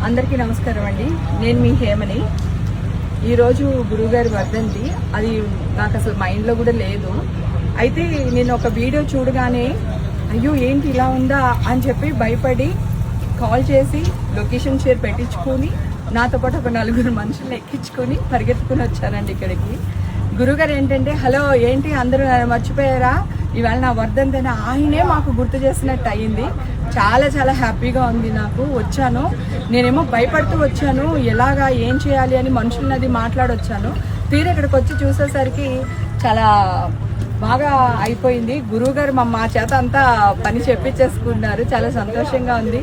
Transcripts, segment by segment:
అందరికీ నమస్కారం అండి. నేను మీ హేమని. ఈరోజు గురువుగారి వర్ధంతి. అది నాకు అసలు మైండ్లో కూడా లేదు. అయితే నేను ఒక వీడియో చూడగానే అయ్యో ఏంటి ఇలా ఉందా అని చెప్పి భయపడి కాల్ చేసి లొకేషన్ షేర్ పెట్టించుకొని నాతో పాటు ఒక 4 మనుషులను ఎక్కించుకొని పరిగెత్తుకుని వచ్చానండి ఇక్కడికి. గురుగారు ఏంటంటే హలో ఏంటి అందరూ మర్చిపోయారా, ఇవాళ నా వర్ధంతి అని ఆయనే మాకు గుర్తు చేసినట్టు అయ్యింది. చాలా చాలా హ్యాపీగా ఉంది. నాకు వచ్చాను, నేనేమో భయపడుతూ వచ్చాను, ఎలాగా ఏం చేయాలి అని మనుషులనది మాట్లాడొచ్చాను. తీరా ఇక్కడికి వచ్చి చూసేసరికి చాలా బాగా అయిపోయింది. గురువుగారు మా చేత అంతా పని చెప్పించేసుకున్నారు. చాలా సంతోషంగా ఉంది.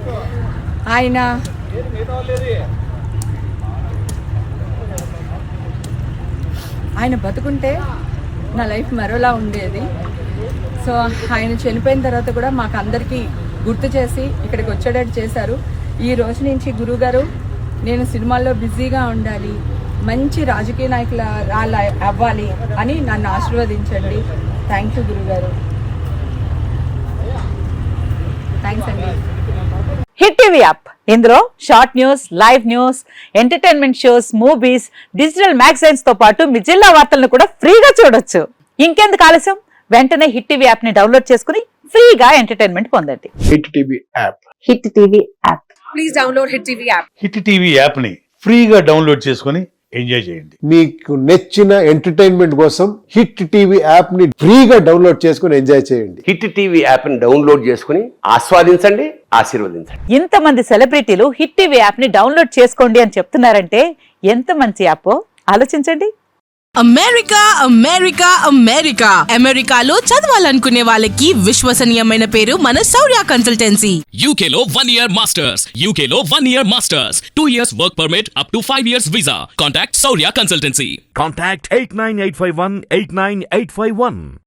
ఆయన బతుకుంటే నా లైఫ్ మరోలా ఉండేది. సో ఆయన చనిపోయిన తర్వాత కూడా మాకు అందరికీ గుర్తు చేసి ఇక్కడికి వచ్చేటట్టు చేశారు. ఈ రోజు నుంచి గురువుగారు నేను సినిమాల్లో బిజీగా ఉండాలి, మంచి రాజకీయ నాయకుల అవ్వాలి అని నన్ను ఆశీర్వదించండి. థ్యాంక్ యూ గురుగారు. థ్యాంక్స్ అండి. హిట్ టీవీ యాప్, ఇందులో short news, live news, entertainment shows, movies, digital magazines తో పాటు మీ జిల్లా వార్తలను కూడా ఫ్రీగా చూడొచ్చు. ఇంకెందుకు ఆలస్యం, వెంటనే హిట్ టీవీ యాప్ ని డౌన్లోడ్ చేసుకుని ఫ్రీగా ఎంటర్టైన్మెంట్ పొందండి. Hit TV app. Hit TV app. Please download hit TV app. Hit TV app ని ఫ్రీగా డౌన్లోడ్ చేసుకుని ఎంజాయ్ చేయండి. మీకు నచ్చిన ఎంటర్టైన్మెంట్ కోసం హిట్ టీవీ యాప్ ని ఫ్రీగా డౌన్లోడ్ చేసుకుని ఎంజాయ్ చేయండి. హిట్ టీవీ యాప్ ని డౌన్లోడ్ చేసుకుని ఆస్వాదించండి, ఆశీర్వదించండి. ఇంతమంది సెలబ్రిటీలు హిట్ టీవీ యాప్ ని డౌన్లోడ్ చేసుకోండి అని చెప్తున్నారంటే ఎంత మంచి యాప్ ఆలోచించండి. అమెరికా అమెరికా అమెరికా అమెరికాలో చదవాలనుకునే వాళ్ళకి విశ్వసనీయమైన పేరు మన శౌర్య కన్సల్టెన్సీ. UK లో 1 year masters. UK లో 1 year masters. 2 years work permit up to 5 years visa. Contact Saurya Consultancy. Contact 89851 89851.